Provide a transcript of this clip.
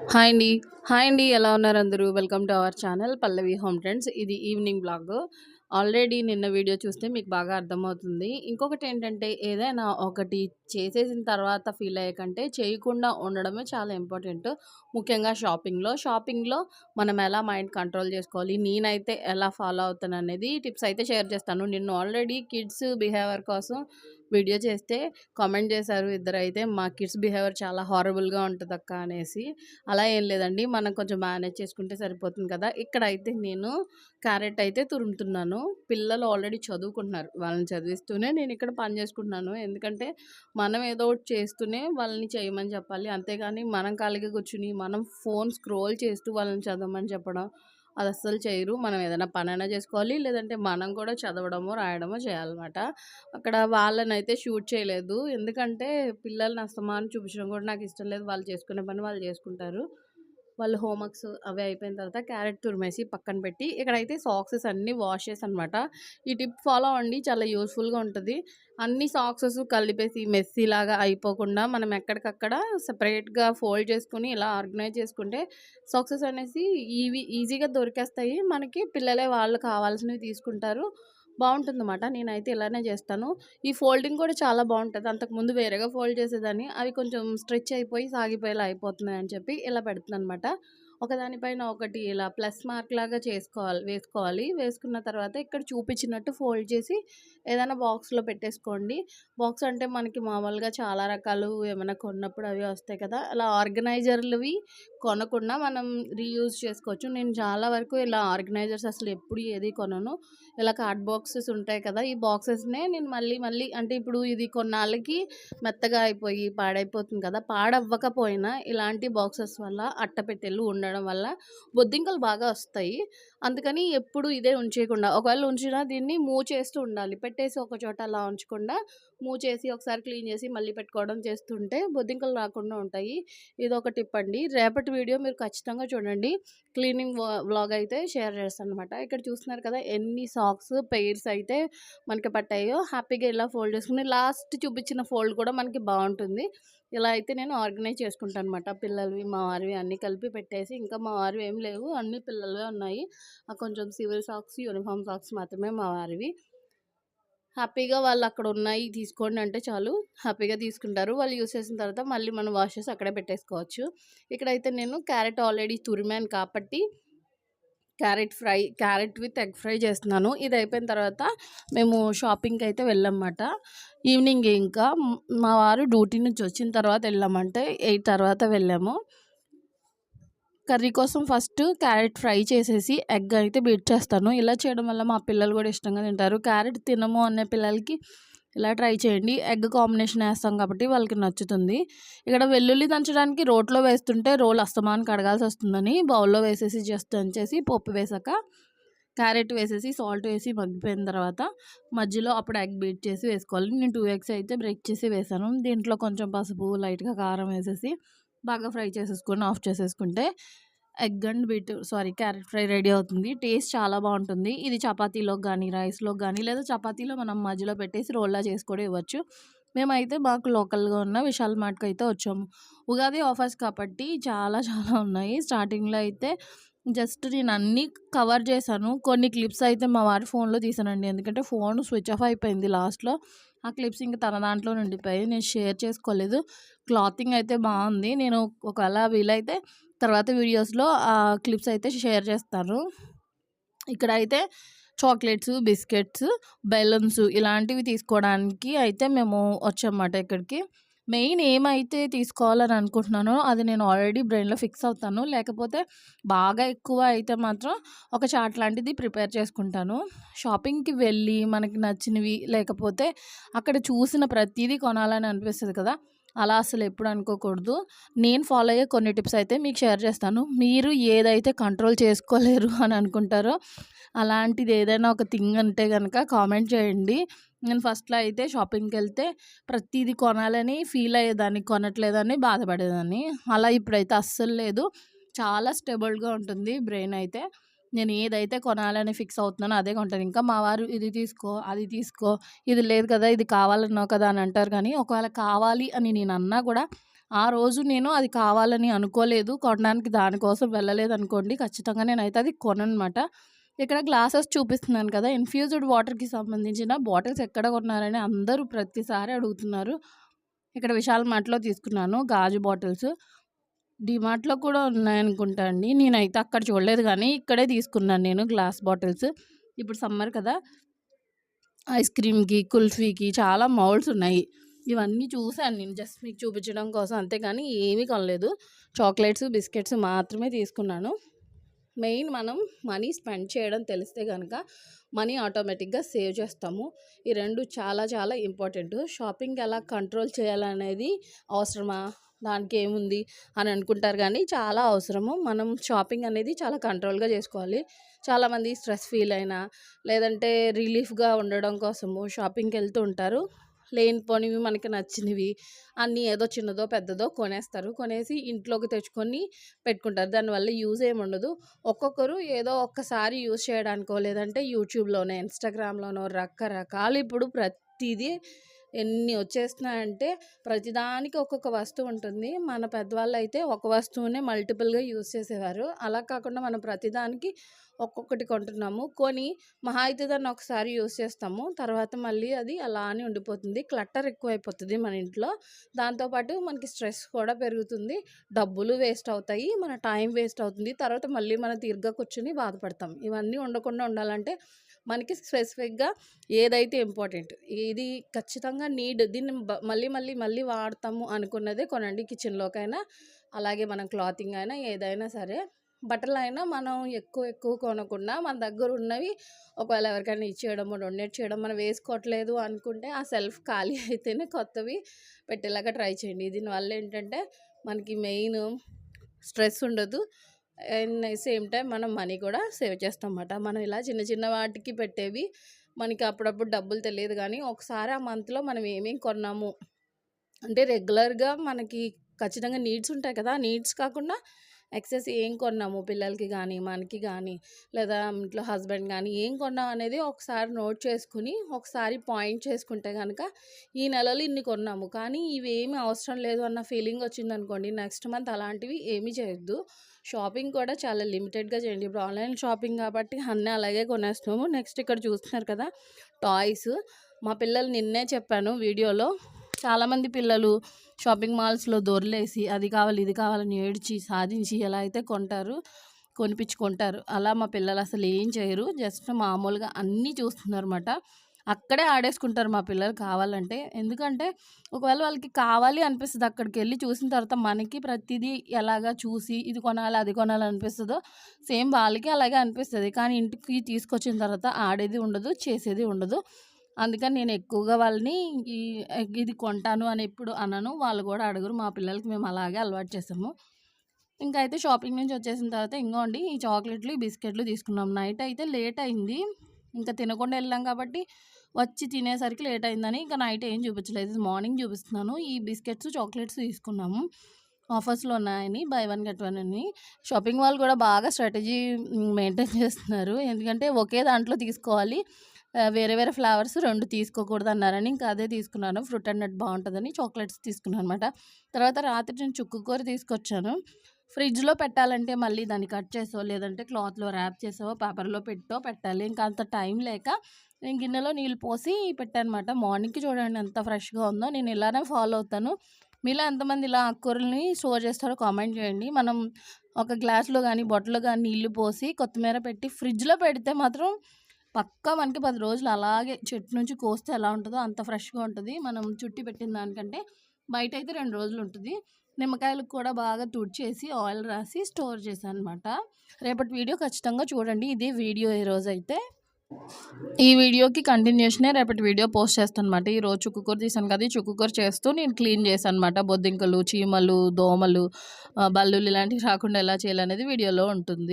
Hi అండి. Hi అండి. ఎలా ఉన్నారు అందరూ? Welcome to our channel Pallavi home trends. ఇది ఈవినింగ్ వ్లాగ్. ఆల్రెడీ నిన్న వీడియో చూస్తే మీకు బాగా అర్థమవుతుంది. ఇంకొకటేంటంటే ఏదైనా ఒకటి చేసేసిన తర్వాత ఫీల్ అయ్యే కంటే చేయకుండా ఉండడమే చాలా ఇంపార్టెంట్. ముఖ్యంగా షాపింగ్‌లో మనం ఎలా మైండ్ కంట్రోల్ చేసుకోవాలి, నేనైతే ఎలా ఫాలో అవుతాననేది టిప్స్ అయితే షేర్ చేస్తాను. నిన్న ఆల్రెడీ కిడ్స్ బిహేవియర్ కోసం వీడియో చేస్తే కామెంట్ చేశారు ఇద్దరైతే, "మా కిడ్స్ బిహేవియర్ చాలా హారబుల్‌గా ఉంటదక్క" అనేసి. అలా ఏం లేదండి. మనం కొంచెం మేనేజ్ చేసుకుంటే సరిపోతుంది కదా! ఇక్కడైతే నేను క్యారెట్ అయితే తురుముతున్నాను. పిల్లలు ఆల్రెడీ చదువుకుంటున్నారు. వాళ్ళని చదివిస్తూనే నేనిక్కడ పని చేసుకుంటున్నాను. ఎందుకంటే మనం ఏదో ఒకటి చేస్తూనే వాళ్ళని చేయమని చెప్పాలి. అంతేగాని మనం ఖాళీగా కూర్చొని మనం ఫోన్ స్క్రోల్ చేస్తూ వాళ్ళని చదవమని చెప్పడం అదస్సలు చేయరు. మనం ఏదైనా పనైనా చేసుకోవాలి. లేదంటే మనం కూడా చదవడమో, రాయడమో చేయాలన్నమాట. అక్కడ వాళ్ళనైతే షూట్ చేయలేదు. ఎందుకంటే పిల్లల్ని అస్తమానం చూపించడం కూడా నాకిష్టం లేదు. వాళ్ళు చేసుకునే పని వాళ్ళు చేసుకుంటారు. వాళ్ళు హోంవర్క్స్ అవి అయిపోయిన తర్వాత క్యారెట్ తురిమేసి పక్కన పెట్టి, ఇక్కడైతే సాక్సెస్ అన్నీ వాష్ చేశాననమాట. ఈ టిప్ ఫాలో అవ్వండి. చాలా యూజ్‌ఫుల్‌గా ఉంటది. అన్ని సాక్సెస్ కలిపేసి మెస్సీలాగా అయిపోకుండా మనం ఎక్కడికక్కడ సెపరేట్‌గా ఫోల్డ్ చేసుకొని ఇలా ఆర్గనైజ్ చేసుకుంటే సాక్సెస్ అనేసి ఈజీగా దొరికేస్తాయి. మనకి పిల్లలే వాళ్ళు కావాల్సినవి తీసుకుంటారు. బావుంటుందన్నమాట. నేనైతే ఇలానే చేస్తాను. ఈ ఫోల్డింగ్ కూడా చాలా బావుంటది. అంతకుముందు వేరేగా ఫోల్డ్ చేసేదాన్ని. అవి కొంచెం స్ట్రెచ్ అయిపోయి, సాగిపోయేలా అయిపోతున్నాయని చెప్పి ఇలా పెడుతున్నాననమాట. ఒకదానిపైన ఒకటి ఇలా ప్లస్ మార్క్ లాగా వేసుకోవాలి. వేసుకున్న తర్వాత ఇక్కడ చూపించినట్టు ఫోల్డ్ చేసి ఏదైనా బాక్స్‌లో పెట్టేసుకోండి. బాక్స్ అంటే మనకి మామూలుగా చాలా రకాలు ఏమైనా కొన్నప్పుడు అవి వస్తాయి కదా! అలా ఆర్గనైజర్‌లువి కొనకుండా మనం రీయూజ్ చేసుకోవచ్చు. నేను చాలా వరకు ఇలా ఆర్గనైజర్స్ అసలు ఎప్పుడు ఏది కొనను. ఇలా కార్డ్ బాక్సెస్ ఉంటాయి కదా! ఈ బాక్సెస్‌నే నేను మళ్ళీ మళ్ళీ అంటే ఇప్పుడు ఇది కొన్నాళ్ళకి మెత్తగా అయిపోయి పాడైపోతుంది కదా! పాడవ్వకపోయినా ఇలాంటి బాక్సెస్ వల్ల అట్టపెట్టెలు ఉండడం వల్ల బొద్దింకలు బాగా వస్తాయి. అందుకని ఎప్పుడు ఇదే ఉంచేయకుండా ఒకవేళ ఉంచినా దీన్ని మూవ్ చేస్తూ ఉండాలి. పెట్టేసి ఒక చోట అలా ఉంచకుండా మూవ్ చేసి ఒకసారి క్లీన్ చేసి మళ్ళీ పెట్టుకోవడం చేస్తుంటే బొద్దింకలు రాకుండా ఉంటాయి. ఇదొక టిప్ అండి. రేపటి వీడియో మీరు ఖచ్చితంగా చూడండి. క్లీనింగ్ వ్లాగ్ అయితే షేర్ చేస్తాననమాట. ఇక్కడ చూస్తున్నారు కదా! ఎన్ని సాక్స్ పెయిర్స్ అయితే మనకి పట్టాయో హ్యాపీగా ఇలా ఫోల్డ్ చేసుకుని లాస్ట్ చూపించిన ఫోల్డ్ కూడా మనకి బావుంటుంది. ఇలా అయితే నేను ఆర్గనైజ్ చేసుకుంటాననమాట. పిల్లలవి, మా వారివి అన్నీ కలిపి పెట్టేసి ఇంకా మా వారివి ఏమి లేవు. అన్నీ పిల్లలవే ఉన్నాయి. కొంచెం సివిల్ సాక్స్, యూనిఫార్మ్ సాక్స్ మాత్రమే మా వారివి. హ్యాపీగా వాళ్ళక్కడ ఉన్నాయి తీసుకోండి అంటే చాలు హ్యాపీగా తీసుకుంటారు. వాళ్ళు యూజ్ చేసిన తర్వాత మళ్ళీ మనం వాష్ చేసి అక్కడే పెట్టేసుకోవచ్చు. ఇక్కడైతే నేను క్యారెట్ ఆల్రెడీ తురిమాను కాబట్టి క్యారెట్ విత్ ఎగ్ ఫ్రై చేస్తున్నాను. ఇది అయిపోయిన తర్వాత మేము షాపింగ్‌కైతే వెళ్ళామన్నమాట. ఈవినింగ్ ఇంకా మా వారు డ్యూటీ నుంచి వచ్చిన తర్వాత వెళ్ళామంటే 8 తర్వాత వెళ్ళాము. కర్రీ కోసం ఫస్ట్ క్యారెట్ ఫ్రై చేసేసి ఎగ్ అయితే బీట్ చేస్తాను. ఇలా చేయడం వల్ల మా పిల్లలు కూడా ఇష్టంగా తింటారు. క్యారెట్ తినము అనే పిల్లలకి ఇలా ట్రై చేయండి. ఎగ్ కాంబినేషన్ వేస్తాం కాబట్టి వాళ్ళకి నచ్చుతుంది. ఇక్కడ వెల్లుల్లి దంచడానికి రోట్లో వేస్తుంటే రోలు అస్తమానం కడగాల్సి వస్తుందని బౌల్‌లో వేసేసి జస్ట్ దంచేసి పోపు వేశాక క్యారెట్ వేసేసి సాల్ట్ వేసి మగ్గిపోయిన తర్వాత మధ్యలో అప్పుడు ఎగ్ బీట్ చేసి వేసుకోవాలి. నేను 2 ఎగ్స్ అయితే బ్రేక్ చేసి వేశాను. దీంట్లో కొంచెం పసుపు, లైట్‌గా కారం వేసేసి బాగా ఫ్రై చేసేసుకొని ఆఫ్ చేసేసుకుంటే క్యారెట్ ఫ్రై రెడీ అవుతుంది. టేస్ట్ చాలా బావుంటుంది. ఇది చపాతీలోకి గానీ, రైస్‌లోకి గానీ లేదా చపాతీలో మనం మధ్యలో పెట్టేసి రోల్లా చేసి కూడా ఇవ్వచ్చు. మేమైతే మాకు లోకల్‌గా ఉన్న విశాల్ మార్ట్‌కైతే వచ్చాము. ఉగాది ఆఫర్స్ కాబట్టి చాలా చాలా ఉన్నాయి. స్టార్టింగ్‌లో అయితే జస్ట్ నేను అన్నీ కవర్ చేశాను. కొన్ని క్లిప్స్ అయితే మా వారి ఫోన్‌లో తీశానండి. ఎందుకంటే ఫోన్ స్విచ్ ఆఫ్ అయిపోయింది లాస్ట్‌లో. ఆ క్లిప్స్ ఇంక తన దాంట్లో ఉండిపోయాయి. నేను షేర్ చేసుకోలేదు. క్లాతింగ్ అయితే బావుంది. నేను ఒకవేళ వీలైతే తర్వాత వీడియోస్‌లో ఆ క్లిప్స్ అయితే షేర్ చేస్తాను. ఇక్కడైతే చాక్లెట్స్, బిస్కెట్స్, బెలూన్స్ ఇలాంటివి తీసుకోవడానికి అయితే మేము వచ్చామన్నమాట ఇక్కడికి. మెయిన్ ఏమైతే తీసుకోవాలని అనుకుంటున్నానో అది నేను ఆల్రెడీ బ్రెయిన్‌లో ఫిక్స్ అవుతాను. లేకపోతే బాగా ఎక్కువ అయితే మాత్రం ఒక చార్ట్ లాంటిది ప్రిపేర్ చేసుకుంటాను. షాపింగ్‌కి వెళ్ళి మనకి నచ్చినవి లేకపోతే అక్కడ చూసిన ప్రతీదీ కొనాలని అనిపిస్తది కదా! అలా అసలు ఎప్పుడు అనుకోకూడదు. నేను ఫాలో అయ్యే కొన్ని టిప్స్ అయితే మీకు షేర్ చేస్తాను. మీరు ఏదైతే కంట్రోల్ చేసుకోలేరు అని అనుకుంటారో అలాంటిది ఏదైనా ఒక థింగ్ అంటే గనక కామెంట్ చేయండి. నేను ఫస్ట్‌లో అయితే షాపింగ్‌కెళ్తే ప్రతీది కొనాలని ఫీల్ అయ్యేదాన్ని. కొనట్లేదని బాధపడేదాన్ని. అలా ఇప్పుడైతే అస్సలు లేదు. చాలా స్టేబుల్‌గా ఉంటుంది బ్రెయిన్ అయితే. నేను ఏదైతే కొనాలని ఫిక్స్ అవుతున్నానో అదే కొంటాను. ఇంకా మా వారు ఇది తీసుకో, అది తీసుకో, ఇది లేదు కదా! ఇది కావాలన్నావు కదా! అని అంటారు కానీ ఒకవేళ కావాలి అని నేను అన్నా కూడా ఆ రోజు నేను అది కావాలని అనుకోలేదు, కొనడానికి దానికోసం వెళ్ళలేదనుకోండి, ఖచ్చితంగా నేనైతే అది కొననమాట. ఇక్కడ గ్లాసెస్ చూపిస్తున్నాను కదా! ఇన్‌ఫ్యూజ్డ్ వాటర్‌కి సంబంధించిన బాటిల్స్ ఎక్కడ కొన్నారని అందరూ ప్రతిసారి అడుగుతున్నారు. ఇక్కడ విశాల్ మార్ట్‌లో తీసుకున్నాను గాజు బాటిల్స్. డీమార్ట్‌లో కూడా ఉన్నాయనుకుంటా అండి. నేనైతే అక్కడ చూడలేదు గానీ, ఇక్కడే తీసుకున్నాను నేను గ్లాస్ బాటిల్స్. ఇప్పుడు సమ్మర్ కదా! ఐస్ క్రీమ్‌కి, కుల్ఫీకి చాలా మౌల్డ్స్ ఉన్నాయి. ఇవన్నీ చూసాను నేను జస్ట్ మీకు చూపించడం కోసం, అంతేగాని ఏమీ కొనలేదు. చాక్లెట్స్, బిస్కెట్స్ మాత్రమే తీసుకున్నాను. మెయిన్ మనం మనీ స్పెండ్ చేయడం తెలిస్తే గనక మనీ ఆటోమేటిక్‌గా సేవ్ చేస్తాము. ఈ 2 చాలా చాలా ఇంపార్టెంట్. షాపింగ్ ఎలా కంట్రోల్ చేయాలనేది అవసరమా? దానికేముంది అని అనుకుంటారు గానీ చాలా అవసరము. మనం షాపింగ్ అనేది చాలా కంట్రోల్‌గా చేసుకోవాలి. చాలామంది స్ట్రెస్ ఫీల్ అయినా, లేదంటే రిలీఫ్‌గా ఉండడం కోసము షాపింగ్‌కెళ్తూ ఉంటారు. లేనిపోనివి మనకి నచ్చినవి అన్నీ ఏదో చిన్నదో, పెద్దదో కొనేస్తారు. కొనేసి ఇంట్లోకి తెచ్చుకొని పెట్టుకుంటారు. దానివల్ల యూజ్ ఏముండదు. ఒక్కొక్కరు ఏదో ఒక్కసారి యూజ్ చేయడానికో, లేదంటే యూట్యూబ్‌లోనో, ఇన్‌స్టాగ్రామ్‌లోనో రకరకాలు ఇప్పుడు ప్రతీదీ ఎన్ని వచ్చేస్తున్నాయంటే ప్రతిదానికి ఒక్కొక్క వస్తువు ఉంటుంది. మన పెద్దవాళ్ళైతే ఒక వస్తువునే మల్టిపుల్‌గా యూజ్ చేసేవారు. అలా కాకుండా మనం ప్రతిదానికి ఒక్కొక్కటి కొంటున్నాము. కొని మహా అయితే దాన్ని ఒకసారి యూజ్ చేస్తాము. తర్వాత మళ్ళీ అది అలానే ఉండిపోతుంది. క్లటర్ ఎక్కువైపోతది మన ఇంట్లో. దాంతో పాటు మనకి స్ట్రెస్ కూడా పెరుగుతుంది. డబ్బులు వేస్ట్ అవుతాయి. మన టైం వేస్ట్ అవుతుంది. తర్వాత మళ్ళీ మనం తీరిగ్గా కూర్చొని బాధపడతాం. ఇవన్నీ ఉండకుండా ఉండాలంటే మనకి స్పెసిఫిక్‌గా ఏదైతే ఇంపార్టెంట్, ఇది ఖచ్చితంగా నీడ్, దీన్ని మళ్ళీ మళ్ళీ మళ్ళీ వాడతాము అనుకున్నదే కొనండి. కిచెన్‌లోకైనా, అలాగే మనం క్లాతింగ్ అయినా ఏదైనా సరే. బట్టలైనా మనం ఎక్కువ ఎక్కువ కొనకుండా మన దగ్గర ఉన్నవి ఒకవేళ ఎవరికైనా ఇచ్చేయడమో, డొనేట్ చేయడం, మనం వేసుకోవట్లేదు అనుకుంటే ఆ సెల్ఫ్ ఖాళీ అయితేనే కొత్తవి పెట్టేలాగా ట్రై చేయండి. దీనివల్ల ఏంటంటే మనకి మెయిన్ స్ట్రెస్ ఉండదు. అండ్ సేమ్ టైం మనం మనీ కూడా సేవ్ చేస్తామన్నమాట. మనం ఇలా చిన్న చిన్న వాటికి పెట్టేవి మనకి అప్పుడప్పుడు డబ్బులు తెలియదు కానీ, ఒకసారి ఆ మంత్లో మనం ఏమేమి కొన్నాము అంటే రెగ్యులర్‌గా మనకి ఖచ్చితంగా నీడ్స్ ఉంటాయి కదా! నీడ్స్ కాకుండా ఎక్సెస్ ఏం కొన్నాము పిల్లలకి గానీ, మనకి గానీ, లేదా ఇంట్లో హస్బెండ్ గానీ ఏం కొన్నాం అనేది ఒకసారి నోట్ చేసుకొని, ఒకసారి పాయింట్ చేసుకుంటే గనక ఈ నెలలో ఇన్ని కొన్నాము. కానీ ఇవేమీ అవసరం లేదు అన్న ఫీలింగ్ వచ్చిందనుకోండి, నెక్స్ట్ మంత్ అలాంటివి ఏమీ చేయొద్దు. షాపింగ్ కూడా చాలా లిమిటెడ్‌గా చేయండి. ఇప్పుడు ఆన్‌లైన్ షాపింగ్ కాబట్టి అన్నీ అలాగే కొనేస్తున్నాము. నెక్స్ట్ ఇక్కడ చూస్తున్నారు కదా! టాయ్స్. మా పిల్లలు నిన్నే చెప్పాను వీడియోలో. చాలామంది పిల్లలు షాపింగ్ మాల్స్‌లో దొర్లేసి అది కావాలి, ఇది కావాలని ఏడ్చి, సాధించి ఎలా అయితే కొనిపించుకుంటారు. అలా మా పిల్లలు అసలు ఏం చేయరు. జస్ట్ మామూలుగా అన్నీ చూస్తున్నారన్నమాట. అక్కడే ఆడేసుకుంటారు మా పిల్లలు కావాలంటే. ఎందుకంటే ఒకవేళ వాళ్ళకి కావాలి అనిపిస్తది, అక్కడికెళ్ళి చూసిన తర్వాత మనకి ప్రతిదీ ఎలాగా చూసి ఇది కొనాలి, అది కొనాలి అనిపిస్తదో సేమ్ వాళ్ళకి అలాగే అనిపిస్తది. కానీ ఇంటికి తీసుకొచ్చిన తర్వాత ఆడేది ఉండదు, చేసేది ఉండదు. అందుకని నేను ఎక్కువగా వాళ్ళని ఈ ఇది కొంటాను అని ఎప్పుడు అనను. వాళ్ళు కూడా అడగరు. మా పిల్లలకి మేము అలాగే అలవాటు చేసాము. ఇంకా అయితే షాపింగ్ నుంచి వచ్చేసిన తర్వాత ఇంగోండి ఈ చాక్లెట్లు, ఈ బిస్కెట్లు తీసుకున్నాం. నైట్ అయితే లేట్ అయింది. ఇంకా తినకుండా వెళ్ళాం కాబట్టి వచ్చి తినేసరికి లేట్ అయిందని ఇంకా నైట్ ఏం చూపించలేదు. మార్నింగ్ చూపిస్తున్నాను. ఈ బిస్కెట్స్, చాక్లెట్స్ తీసుకున్నాము. ఆఫర్స్‌లో ఉన్నాయని, బై వన్ గెట్ వన్ అని. షాపింగ్ వాళ్ళు కూడా బాగా స్ట్రాటజీ మెయింటైన్ చేస్తున్నారు. ఎందుకంటే ఒకే దాంట్లో తీసుకోవాలి. వేరే వేరే ఫ్లేవర్స్ 2 తీసుకోకూడదన్నారని ఇంకా అదే తీసుకున్నాను. ఫ్రూట్ అండ్ నట్ బావుంటదని చాక్లెట్స్ తీసుకున్నాను అనమాట. తర్వాత రాత్రి నేను చుక్కు కూర తీసుకొచ్చాను. ఫ్రిడ్జ్‌లో పెట్టాలంటే మళ్ళీ దాన్ని కట్ చేసో, లేదంటే క్లాత్‌లో ర్యాప్ చేసో, పేపర్‌లో పెట్టాలి. ఇంకా అంత టైం లేక నేను గిన్నెలో నీళ్ళు పోసి పెట్టానమాట. మార్నింగ్‌కి చూడండి ఎంత ఫ్రెష్‌గా ఉందో. నేను ఇలానే ఫాలో అవుతాను. మీలో ఎంతమంది ఇలా ఆకుకూరలని స్టోర్ చేస్తారో కామెంట్ చేయండి. మనం ఒక గ్లాస్‌లో గానీ, బాటిల్‌లో గానీ నీళ్లు పోసి కొత్తిమీర పెట్టి ఫ్రిడ్జ్‌లో పెడితే మాత్రం పక్కా మనకి 10 రోజులు అలాగే చెట్టు నుంచి కోస్తే ఎలా ఉంటదో అంత ఫ్రెష్‌గా ఉంటది. మనం చుట్టి పెట్టిన దానికంటే బయటైతే 2 రోజులు ఉంటది. నిమ్మకాయలకు కూడా బాగా తుడిచేసి ఆయిల్ రాసి స్టోర్ చేశాననమాట. రేపటి వీడియో ఖచ్చితంగా చూడండి. ఇదే వీడియో ఈరోజైతే. ఈ వీడియోకి కంటిన్యూషనే రేపటి వీడియో పోస్ట్ చేస్తానమాట. ఈరోజు చుక్కకూర తీసాను కదా! ఈ చుక్కకూర చేస్తూ నేను క్లీన్ చేశానమాట. బొద్దింకలు, చీమలు, దోమలు, బల్లులు ఇలాంటివి రాకుండా ఎలా చేయాలనేది వీడియోలో ఉంటుంది.